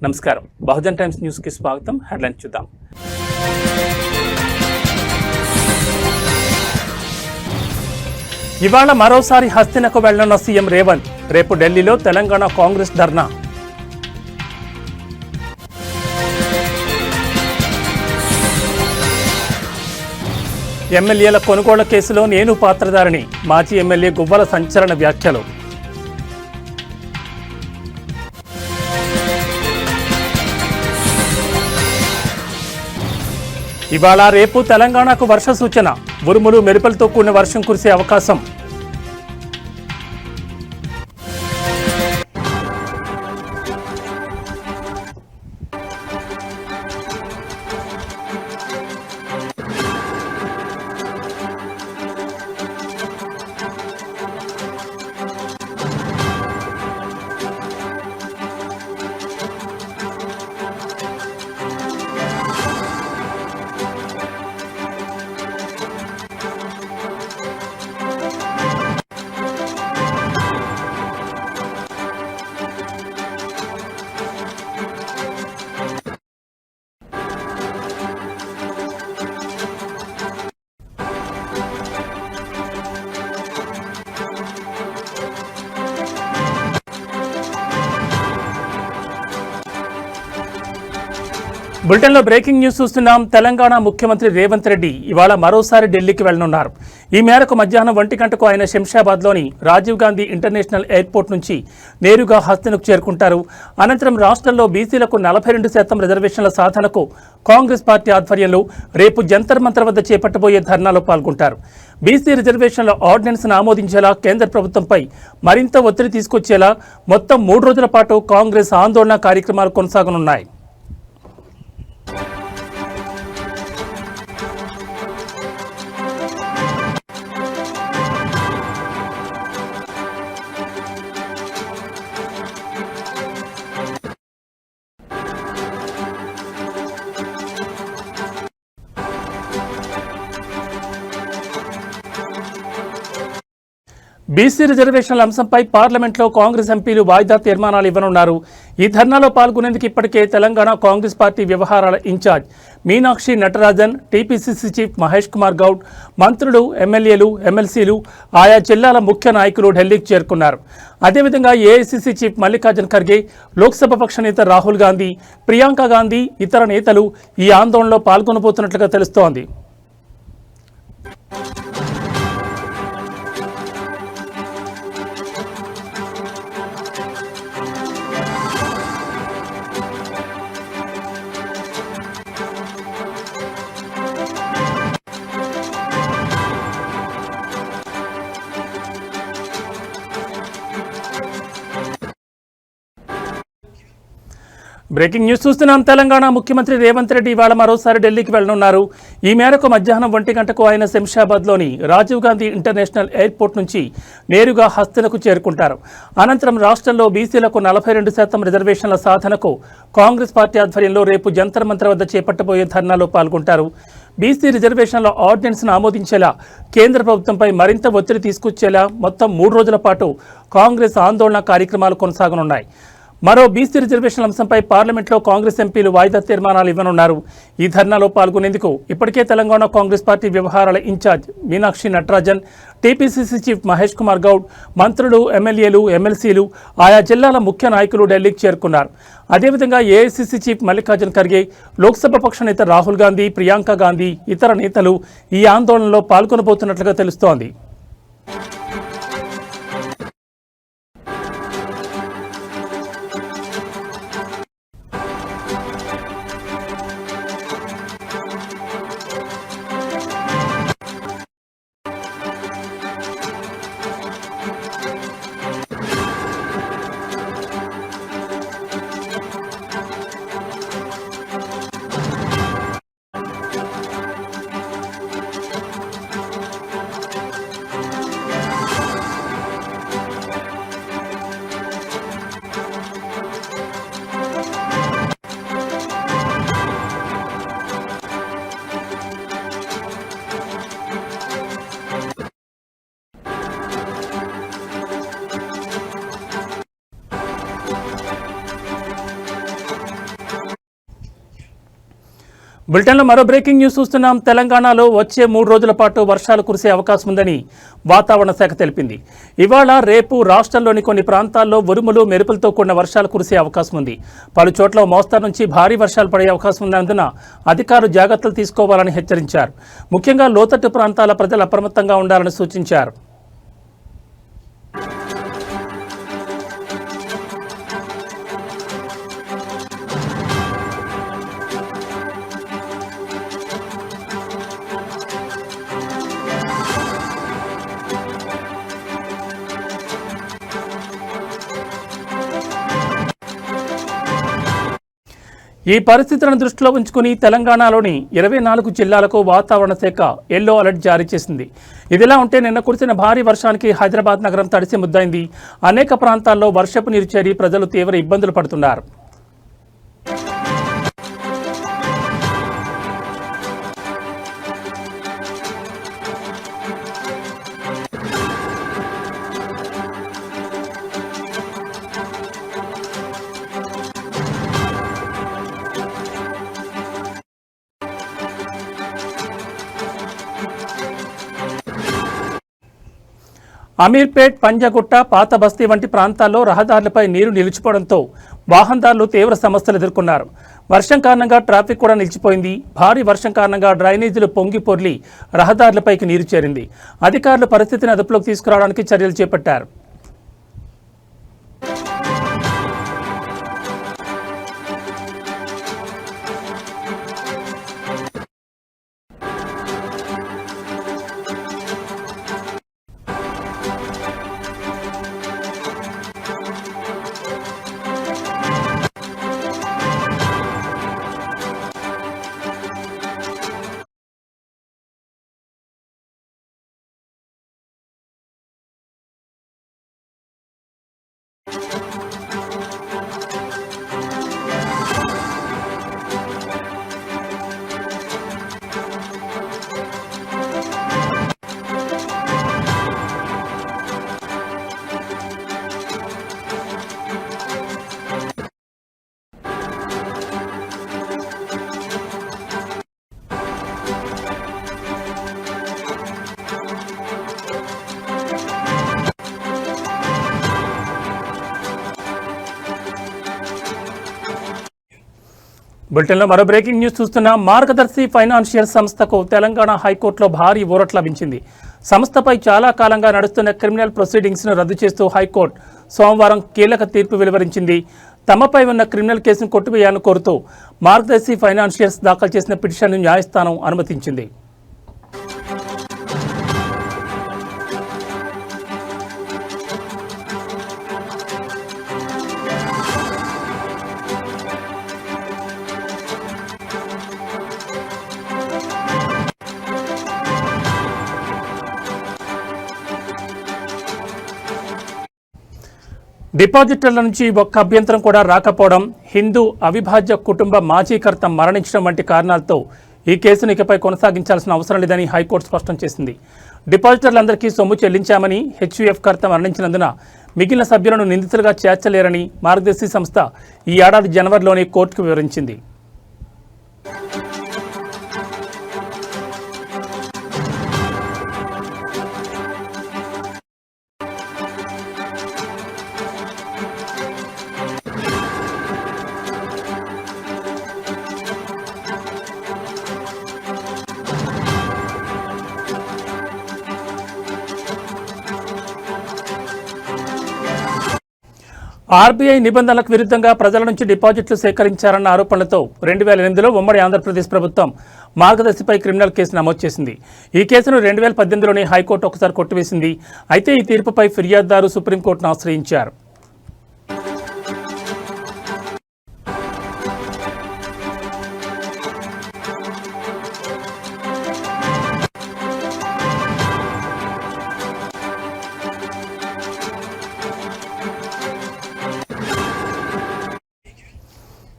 నమస్కారం. Bahujan times news కి స్వాగతం. హెడ్లైన్స్ చూద్దాం. ఇవాళ మరోసారి హస్తినకు వెళ్లనున్న సీఎం రేవంత్. రేపు ఢిల్లీలో తెలంగాణ కాంగ్రెస్ ధర్నా. ఎమ్మెల్యేల కొనుగోళ్ల కేసులో నేను పాత్రధారిని. మాజీ ఎమ్మెల్యే గువ్వల సంచలన వ్యాఖ్యలు. ఇవాళ రేపు తెలంగాణకు వర్ష సూచన. ఉరుములు మెరుపులతో కూడిన వర్షం కురిసే అవకాశం. బులెటిన్లో బ్రేకింగ్ న్యూస్ చూస్తున్నాం. తెలంగాణ ముఖ్యమంత్రి రేవంత్ రెడ్డి ఇవాళ మరోసారి ఢిల్లీకి వెళ్లనున్నారు. ఈ మేరకు మధ్యాహ్నం 1 గంటకు ఆయన శంషాబాద్లోని రాజీవ్ గాంధీ ఇంటర్నేషనల్ ఎయిర్పోర్ట్ నుంచి నేరుగా హస్తినకు చేరుకుంటారు. అనంతరం రాష్ట్రంలో బీసీలకు 42% రిజర్వేషన్ల సాధనకు కాంగ్రెస్ పార్టీ ఆధ్వర్యంలో రేపు జంతర్ మంతర్ వద్ద చేపట్టబోయే ధర్నాలో పాల్గొంటారు. బీసీ రిజర్వేషన్ల ఆర్డినెన్స్ను ఆమోదించేలా కేంద్ర ప్రభుత్వంపై మరింత ఒత్తిడి తీసుకొచ్చేలా మొత్తం 3 రోజుల పాటు కాంగ్రెస్ ఆందోళన కార్యక్రమాలు కొనసాగనున్నాయి. బీసీ రిజర్వేషన్ల అంశంపై పార్లమెంట్లో కాంగ్రెస్ ఎంపీలు వాయిదా తీర్మానాలు ఇవ్వనున్నారు. ఈ ధర్నాలో పాల్గొనేందుకు ఇప్పటికే తెలంగాణ కాంగ్రెస్ పార్టీ వ్యవహారాల incharge Meenakshi Natarajan, TPCC chief Mahesh Kumar Goud, మంత్రులు, ఎమ్మెల్యేలు, ఎమ్మెల్సీలు, ఆయా జిల్లాల ముఖ్య నాయకులు ఢిల్లీకి చేరుకున్నారు. అదేవిధంగా ఏఐసీసీ చీఫ్ మల్లికార్జున్ ఖర్గే, లోక్సభ పక్ష నేత రాహుల్ గాంధీ, ప్రియాంక గాంధీ, ఇతర నేతలు ఈ ఆందోళనలో పాల్గొనబోతున్నట్లుగా తెలుస్తోంది. బ్రేకింగ్ న్యూస్ చూస్తున్నాం. తెలంగాణ ముఖ్యమంత్రి రేవంత్ రెడ్డి ఇవాళ మరోసారి ఢిల్లీకి వెళ్లనున్నారు. ఈ మేరకు మధ్యాహ్నం 1 గంటకు ఆయన శంషాబాద్లోని రాజీవ్ గాంధీ ఇంటర్నేషనల్ ఎయిర్పోర్ట్ నుంచి నేరుగా హస్తినకు చేరుకుంటారు. అనంతరం రాష్ట్రంలో బీసీలకు 42% రిజర్వేషన్ల సాధనకు కాంగ్రెస్ పార్టీ ఆధ్వర్యంలో రేపు జంతర్ మంతర్ వద్ద చేపట్టబోయే ధర్నాలో పాల్గొంటారు. బీసీ రిజర్వేషన్ల ఆర్డినెన్స్ను ఆమోదించేలా కేంద్ర ప్రభుత్వంపై మరింత ఒత్తిడి తీసుకొచ్చేలా మొత్తం 3 రోజుల పాటు కాంగ్రెస్ ఆందోళన కార్యక్రమాలు కొనసాగనున్నాయి. మరో బీసీ రిజర్వేషన్ల అంశంపై పార్లమెంట్లో కాంగ్రెస్ ఎంపీలు వాయిదా తీర్మానాలు ఇవ్వనున్నారు. ఈ ధర్నాలో పాల్గొనేందుకు ఇప్పటికే తెలంగాణ కాంగ్రెస్ పార్టీ వ్యవహారాల incharge Meenakshi Natarajan, TPCC chief Mahesh Kumar Goud, మంత్రులు, ఎమ్మెల్యేలు, ఎమ్మెల్సీలు, ఆయా జిల్లాల ముఖ్య నాయకులు ఢిల్లీకి చేరుకున్నారు. అదేవిధంగా ఏఐసీసీ చీఫ్ మల్లికార్జున్ ఖర్గే, లోక్సభ పక్ష నేత రాహుల్ గాంధీ, ప్రియాంక గాంధీ, ఇతర నేతలు ఈ ఆందోళనలో పాల్గొనబోతున్నట్లుగా తెలుస్తోంది. బులెటిన్లో మరో బ్రేకింగ్ న్యూస్ చూస్తున్నాం. తెలంగాణలో వచ్చే 3 రోజుల పాటు వర్షాలు కురిసే అవకాశం ఉందని వాతావరణ శాఖ తెలిపింది. ఇవాళ రేపు రాష్ట్రంలోని కొన్ని ప్రాంతాల్లో ఉరుములు మెరుపులతో కూడిన వర్షాలు కురిసే అవకాశం ఉంది. పలు చోట్ల మోస్తరు నుంచి భారీ వర్షాలు పడే అవకాశం ఉన్నందున అధికారులు జాగ్రత్తలు తీసుకోవాలని హెచ్చరించారు. ముఖ్యంగా లోతట్టు ప్రాంతాల ప్రజలు అప్రమత్తంగా ఉండాలని సూచించారు. ఈ పరిస్థితులను దృష్టిలో ఉంచుకుని తెలంగాణలోని 24 జిల్లాలకు వాతావరణ శాఖ ఎల్లో అలర్ట్ జారీ చేసింది. ఇదిలా ఉంటే నిన్న కురిసిన భారీ వర్షానికి హైదరాబాద్ నగరం తడిసి ముద్దైంది. అనేక ప్రాంతాల్లో వర్షపు నీరు చేరి ప్రజలు తీవ్ర ఇబ్బందులు పడుతున్నారు. అమీర్పేట్, పంజగుట్ట, పాత బస్తీ వంటి ప్రాంతాల్లో రహదారులపై నీరు నిలిచిపోవడంతో వాహనదారులు తీవ్ర సమస్యలు ఎదుర్కొన్నారు. వర్షం కారణంగా ట్రాఫిక్ కూడా నిలిచిపోయింది. భారీ వర్షం కారణంగా డ్రైనేజీలు పొంగి పొర్లి రహదారులపైకి నీరు చేరింది. అధికారులు పరిస్థితిని అదుపులోకి తీసుకురావడానికి చర్యలు చేపట్టారు. బులెటిన్లో మరో బ్రేకింగ్ న్యూస్ చూస్తున్నాం. మార్గదర్శి ఫైనాన్షియల్ సంస్థకు తెలంగాణ హైకోర్టులో భారీ ఊరట లభించింది. సంస్థపై చాలా కాలంగా నడుస్తున్న క్రిమినల్ ప్రొసీడింగ్స్ను రద్దు చేస్తూ హైకోర్టు సోమవారం కీలక తీర్పు వెలువరించింది. తమపై ఉన్న క్రిమినల్ కేసును కొట్టివేయాలని కోరుతూ మార్గదర్శి ఫైనాన్షియల్స్ దాఖలు చేసిన పిటిషన్ను న్యాయస్థానం అనుమతించింది. డిపాజిటర్ల నుంచి ఒక్క అభ్యంతరం కూడా రాకపోవడం, హిందూ అవిభాజ్య కుటుంబ మాజీకర్త మరణించడం వంటి కారణాలతో ఈ కేసును ఇకపై కొనసాగించాల్సిన అవసరం లేదని హైకోర్టు స్పష్టం చేసింది. డిపాజిటర్లందరికీ సొమ్ము చెల్లించామని, హెచ్యుఎఫ్ కర్త మరణించినందున మిగిలిన సభ్యులను నిందితులుగా చేర్చలేరని మార్గదర్శి సంస్థ ఈ ఏడాది జనవరిలోనే కోర్టుకు వివరించింది. ఆర్బీఐ నిబంధనలకు విరుద్ధంగా ప్రజల నుంచి డిపాజిట్లు సేకరించారన్న ఆరోపణలతో 2008లో ఉమ్మడి ఆంధ్రప్రదేశ్ ప్రభుత్వం మార్గదర్శిపై క్రిమినల్ కేసు నమోదు చేసింది. ఈ కేసును 2018లోనే హైకోర్టు ఒకసారి కొట్టివేసింది. అయితే ఈ తీర్పుపై ఫిర్యాదుదారు సుప్రీంకోర్టును ఆశ్రయించారు.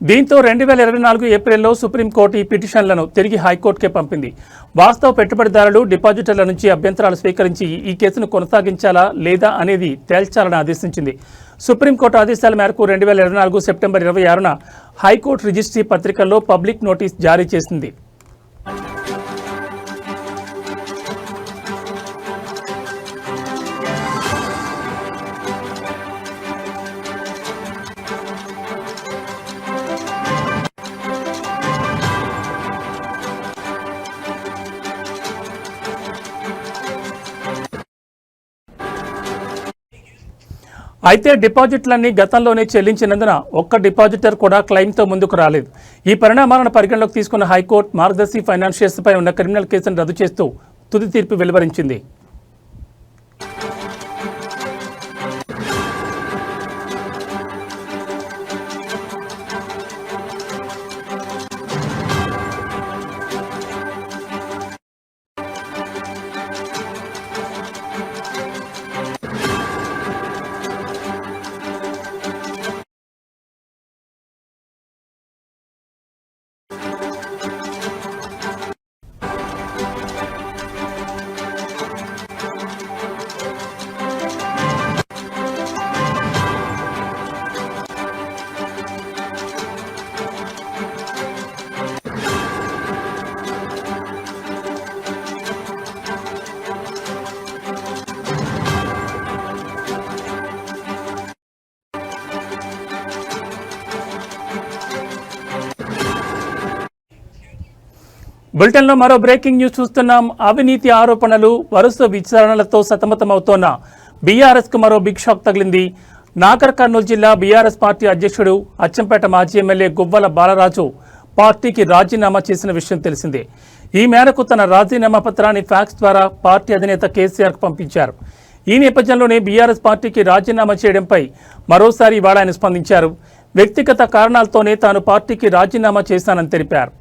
దీంతో 2024 ఏప్రిల్లో సుప్రీంకోర్టు ఈ పిటిషన్లను తిరిగి హైకోర్టుకే పంపింది. వాస్తవ పెట్టుబడిదారులు, డిపాజిటర్ల నుంచి అభ్యంతరాలు స్వీకరించి ఈ కేసును కొనసాగించాలా లేదా అనేది తేల్చాలని ఆదేశించింది. సుప్రీంకోర్టు ఆదేశాల మేరకు 2024 సెప్టెంబర్ 26న హైకోర్టు రిజిస్ట్రీ పత్రికల్లో పబ్లిక్ నోటీస్ జారీ చేసింది. అయితే డిపాజిట్లన్నీ గతంలోనే చెల్లించినందున ఒక్క డిపాజిటర్ కూడా క్లెయిమ్తో ముందుకు రాలేదు. ఈ పరిణామాలను పరిగణలోకి తీసుకున్న హైకోర్టు మార్గదర్శి ఫైనాన్షియర్స్పై ఉన్న క్రిమినల్ కేసును రద్దు చేస్తూ తుది తీర్పు వెలువరించింది. బులెటిన్లో మరో బ్రేకింగ్ న్యూస్ చూస్తున్నాం. అవినీతి ఆరోపణలు, వరుస విచారణలతో సతమతమవుతోన్న బీఆర్ఎస్కు మరో బిగ్ షాక్ తగిలింది. నాగర్ కర్నూలు జిల్లా బీఆర్ఎస్ పార్టీ అధ్యక్షుడు అచ్చంపేట మాజీ ఎమ్మెల్యే గువ్వల బాలరాజు పార్టీకి రాజీనామా చేసిన విషయం తెలిసిందే. ఈ మేరకు తన రాజీనామా పత్రాన్ని ఫ్యాక్స్ ద్వారా పార్టీ అధినేత కేసీఆర్కు పంపించారు. ఈ నేపథ్యంలోనే బీఆర్ఎస్ పార్టీకి రాజీనామా చేయడంపై మరోసారి ఇవాళ ఆయన స్పందించారు. వ్యక్తిగత కారణాలతోనే తాను పార్టీకి రాజీనామా చేశానని తెలిపారు.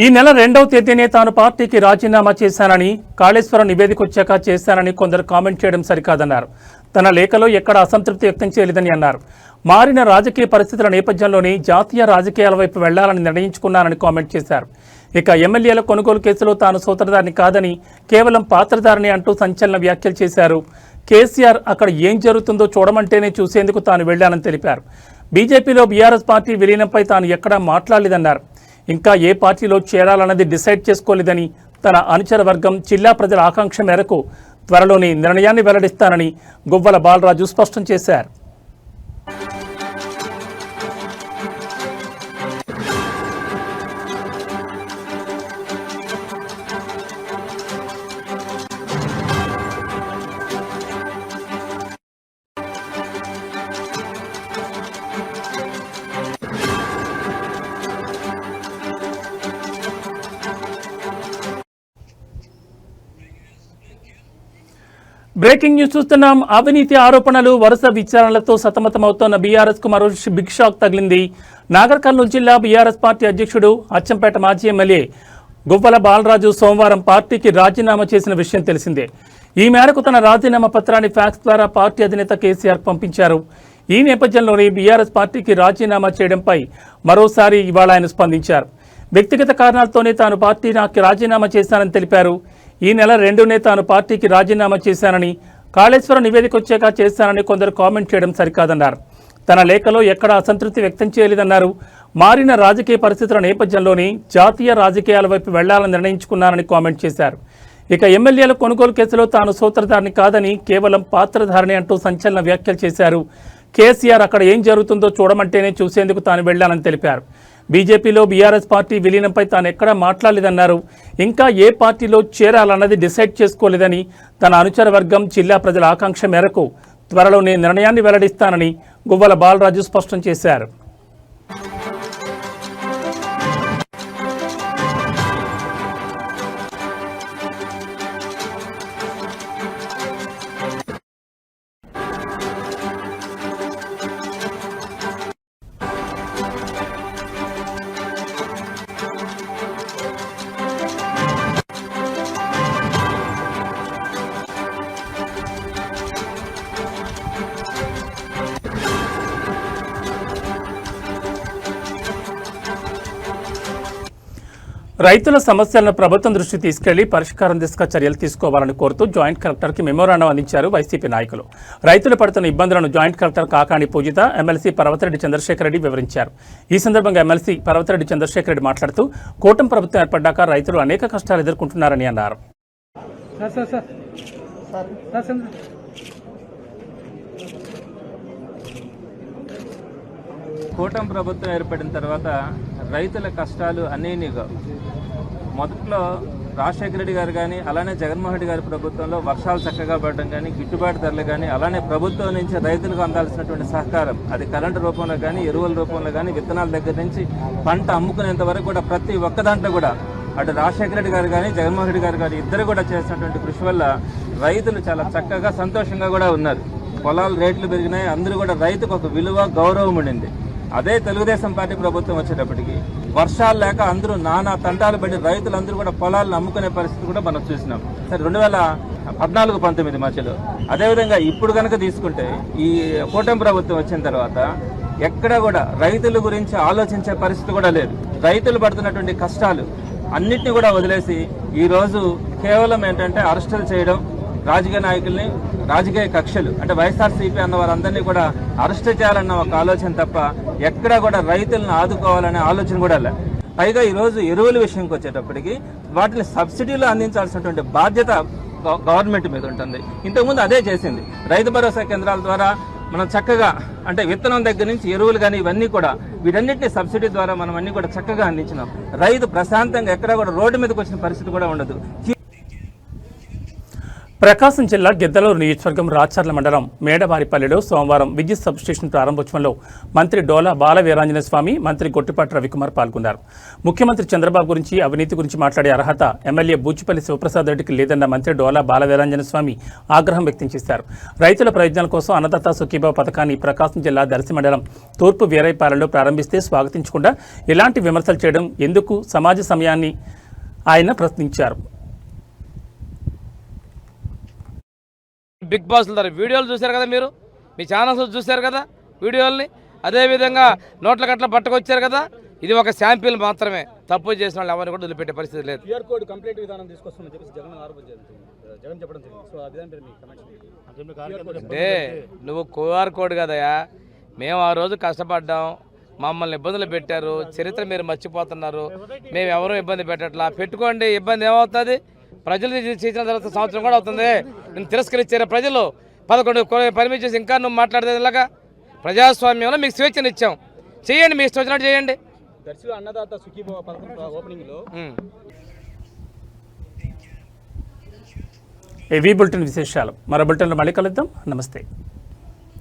ఈ నెల 2వ తేదీనే తాను పార్టీకి రాజీనామా చేశానని, కాళేశ్వరం నివేదిక వచ్చాక చేశానని కొందరు కామెంట్ చేయడం సరికాదన్నారు. తన లేఖలో ఎక్కడ అసంతృప్తి వ్యక్తం చేయలేదని అన్నారు. మారిన రాజకీయ పరిస్థితుల నేపథ్యంలోనే జాతీయ రాజకీయాల వైపు వెళ్లాలని నిర్ణయించుకున్నానని కామెంట్ చేశారు. ఇక ఎమ్మెల్యేల కొనుగోలు కేసులో తాను సూత్రధారిని కాదని, కేవలం పాత్రధారిని అంటూ సంచలన వ్యాఖ్యలు చేశారు. కేసీఆర్ అక్కడ ఏం జరుగుతుందో చూడమంటేనే చూసేందుకు తాను వెళ్లానని తెలిపారు. బీజేపీలో బీఆర్ఎస్ పార్టీ విలీనంపై తాను ఎక్కడా మాట్లాడలేదన్నారు. ఇంకా ఏ పార్టీలో చేరాలన్నది డిసైడ్ చేసుకోలేదని, తన అనుచర వర్గం జిల్లా ప్రజల ఆకాంక్ష మేరకు త్వరలోనే నిర్ణయాన్ని వెల్లడిస్తానని గువ్వల బాలరాజు స్పష్టం చేశారు. బ్రేకింగ్ న్యూస్ చూస్తున్నాం. అవినీతి ఆరోపణలు, వరుస విచారణలతో సతమతమవుతోన్న బీఆర్ఎస్కు మరో బిగ్ షాక్ తగిలింది. నాగర్ కర్నూలు జిల్లా బీఆర్ఎస్ పార్టీ అధ్యక్షుడు అచ్చంపేట మాజీ ఎమ్మెల్యే గువ్వల బాలరాజు సోమవారం పార్టీకి రాజీనామా చేసిన విషయం తెలిసిందే. ఈ మేరకు తన రాజీనామా పత్రాన్ని ఫ్యాక్స్ ద్వారా పార్టీ అధినేత కేసీఆర్ పంపించారు. ఈ నేపథ్యంలోనే బీఆర్ఎస్ పార్టీకి రాజీనామా చేయడంపై మరోసారి ఇవాళ ఆయన స్పందించారు. వ్యక్తిగత కారణాలతోనే తాను పార్టీకి రాజీనామా చేశానని తెలిపారు. ఈ నెల 2నే తాను పార్టీకి రాజీనామా చేశానని, కాళేశ్వరం నివేదిక వచ్చాక చేశానని కొందరు కామెంట్ చేయడం సరికాదన్నారు. తన లేఖలో ఎక్కడా అసంతృప్తి వ్యక్తం చేయలేదన్నారు. మారిన రాజకీయ పరిస్థితుల నేపథ్యంలోనే జాతీయ రాజకీయాల వైపు వెళ్లాలని నిర్ణయించుకున్నానని కామెంట్ చేశారు. ఇక ఎమ్మెల్యేల కొనుగోలు కేసులో తాను సూత్రధారిని కాదని, కేవలం పాత్రధారిని అంటూ సంచలన వ్యాఖ్యలు చేశారు. కేసీఆర్ అక్కడ ఏం జరుగుతుందో చూడమంటేనే చూసేందుకు తాను వెళ్లానని తెలిపారు. బీజేపీలో బీఆర్ఎస్ పార్టీ విలీనంపై తాను ఎక్కడా మాట్లాడలేదన్నారు. ఇంకా ఏ పార్టీలో చేరాలన్నది డిసైడ్ చేసుకోలేదని, తన అనుచర వర్గం జిల్లా ప్రజల ఆకాంక్ష మేరకు త్వరలోనే నిర్ణయాన్ని వెల్లడిస్తానని గువ్వల బాలరాజు స్పష్టం చేశారు. రైతుల సమస్యలను ప్రభుత్వం దృష్టికి తీసుకెళ్లి పరిష్కారం దిశగా చర్యలు తీసుకోవాలని కోరుతూ జాయింట్ కలెక్టర్కి మెమోరాండం అందించారు వైసీపీ నాయకులు. రైతులు పడుతున్న ఇబ్బందులను జాయింట్ కలెక్టర్ కాకాణి పూజిత, ఎమ్మెల్సీ పర్వతిరెడ్డి చంద్రశేఖర్ రెడ్డి వివరించారు. ఈ సందర్భంగా ఎమ్మెల్సీ పర్వతిరెడ్డి చంద్రశేఖర్ రెడ్డి మాట్లాడుతూ కూటమి ప్రభుత్వం ఏర్పడ్డాక రైతులు అనేక కష్టాలు ఎదుర్కొంటున్నారని అన్నారు. కూటమి ప్రభుత్వం ఏర్పడిన తర్వాత రైతుల కష్టాలు అనేనిగా మొదట్లో రాజశేఖర రెడ్డి గారు కానీ అలానే జగన్మోహన్ రెడ్డి గారి ప్రభుత్వంలో వర్షాలు చక్కగా పడడం కానీ గిట్టుబాటు ధరలు కానీ అలానే ప్రభుత్వం నుంచి రైతులకు అందాల్సినటువంటి సహకారం అది కరెంటు రూపంలో కానీ ఎరువుల రూపంలో కానీ విత్తనాల దగ్గర నుంచి పంట అమ్ముకునేంత వరకు కూడా ప్రతి ఒక్క దాంట్లో కూడా అటు రాజశేఖర రెడ్డి గారు కానీ జగన్మోహన్ రెడ్డి గారు కానీ ఇద్దరు కూడా చేసినటువంటి కృషి వల్ల రైతులు చాలా చక్కగా సంతోషంగా కూడా ఉన్నారు. పొలాలు రేట్లు పెరిగినాయి, అందరూ కూడా రైతుకు ఒక విలువ గౌరవం ఉండింది. అదే తెలుగుదేశం పార్టీ ప్రభుత్వం వచ్చేటప్పటికి వర్షాలు లేక అందరూ నానా తంటాలు పడి రైతులందరూ కూడా పొలాలను అమ్ముకునే పరిస్థితి కూడా మనం చూసినాం. సరే 2014-19 మధ్యలో అదేవిధంగా ఇప్పుడు కనుక తీసుకుంటే ఈ కూటమి ప్రభుత్వం వచ్చిన తర్వాత ఎక్కడ కూడా రైతుల గురించి ఆలోచించే పరిస్థితి కూడా లేదు. రైతులు పడుతున్నటువంటి కష్టాలు అన్నిటినీ కూడా వదిలేసి ఈరోజు కేవలం ఏంటంటే అరెస్టులు చేయడం, రాజకీయ నాయకుల్ని రాజకీయ కక్షలు అంటే వైఎస్ఆర్సీపీ అన్న వారందరినీ కూడా అరెస్ట్ చేయాలన్న ఒక ఆలోచన తప్ప ఎక్కడా కూడా రైతులను ఆదుకోవాలనే ఆలోచన కూడా లేదు. పైగా ఈరోజు ఎరువుల విషయంకి వచ్చేటప్పటికి వాటిని సబ్సిడీలు అందించాల్సినటువంటి బాధ్యత గవర్నమెంట్ మీద ఉంటుంది. ఇంతకుముందు అదే చేసింది. రైతు భరోసా కేంద్రాల ద్వారా మనం చక్కగా అంటే విత్తనం దగ్గర నుంచి ఎరువులు కానీ ఇవన్నీ కూడా వీటన్నిటిని సబ్సిడీ ద్వారా మనం అన్ని కూడా చక్కగా అందించినాం. రైతు ప్రశాంతంగా ఎక్కడా కూడా రోడ్డు మీదకి వచ్చిన పరిస్థితి కూడా ఉండదు. ప్రకాశం జిల్లా గిద్దలూరు నియోజకవర్గం రాచర్ల మండలం మేడవారిపల్లిలో సోమవారం విద్యుత్ సబ్స్టేషన్ ప్రారంభోత్సవంలో మంత్రి డోలా బాల వీరాంజనేయ స్వామి, మంత్రి గొట్టిపాటి రవికుమార్ పాల్గొన్నారు. ముఖ్యమంత్రి చంద్రబాబు గురించి, అవినీతి గురించి మాట్లాడే అర్హత ఎమ్మెల్యే బూచిపల్లి శివప్రసాద్ రెడ్డికి లేదన్న మంత్రి డోలా బాల వీరాంజనేయ స్వామి ఆగ్రహం వ్యక్తం చేశారు. రైతుల ప్రయోజనాల కోసం అన్నదాత సుఖీభావ పథకాన్ని ప్రకాశం జిల్లా దర్శి మండలం తూర్పు వీరైపాలెంలో ప్రారంభిస్తే స్వాగతించకుండా ఇలాంటి విమర్శలు చేయడం ఎందుకు సమాజ సమయాన్ని ఆయన ప్రశ్నించారు. బిగ్ బాస్ ద్వారా వీడియోలు చూశారు కదా, మీరు మీ ఛానల్స్ చూశారు కదా వీడియోల్ని. అదేవిధంగా నోట్ల కట్ల పట్టుకొచ్చారు కదా, ఇది ఒక శాంపిల్ మాత్రమే. తప్పు చేసిన వాళ్ళు ఎవరిని కూడా వదిలిపెట్టే పరిస్థితి లేదు. అంటే నువ్వు క్యూఆర్ కోడ్ కదయా, మేము ఆ రోజు కష్టపడ్డాం, మమ్మల్ని ఇబ్బందులు పెట్టారు, చరిత్ర మీరు మర్చిపోతున్నారు. మేము ఎవరూ ఇబ్బంది పెట్టట్లా. పెట్టుకోండి, ఇబ్బంది ఏమవుతుంది? ప్రజలు చేసిన తర్వాత సంవత్సరం కూడా అవుతుంది. నేను తిరస్కరించారు ప్రజలు 11 పర్మిట్ చేసి ఇంకా నువ్వు మాట్లాడేది ఇలాగా. ప్రజాస్వామ్యంలో మీకు స్వేచ్ఛను ఇచ్చాం, చేయండి, మీ ఇష్టం వచ్చినట్టు చేయండి. అన్నదాత సుఖీభావ పథకం ఓపెనింగ్ లో ఏవీ బులెటిన్ విశేషాలు. మరో బులెటిన్లో మళ్ళీ కలుద్దాం. నమస్తే.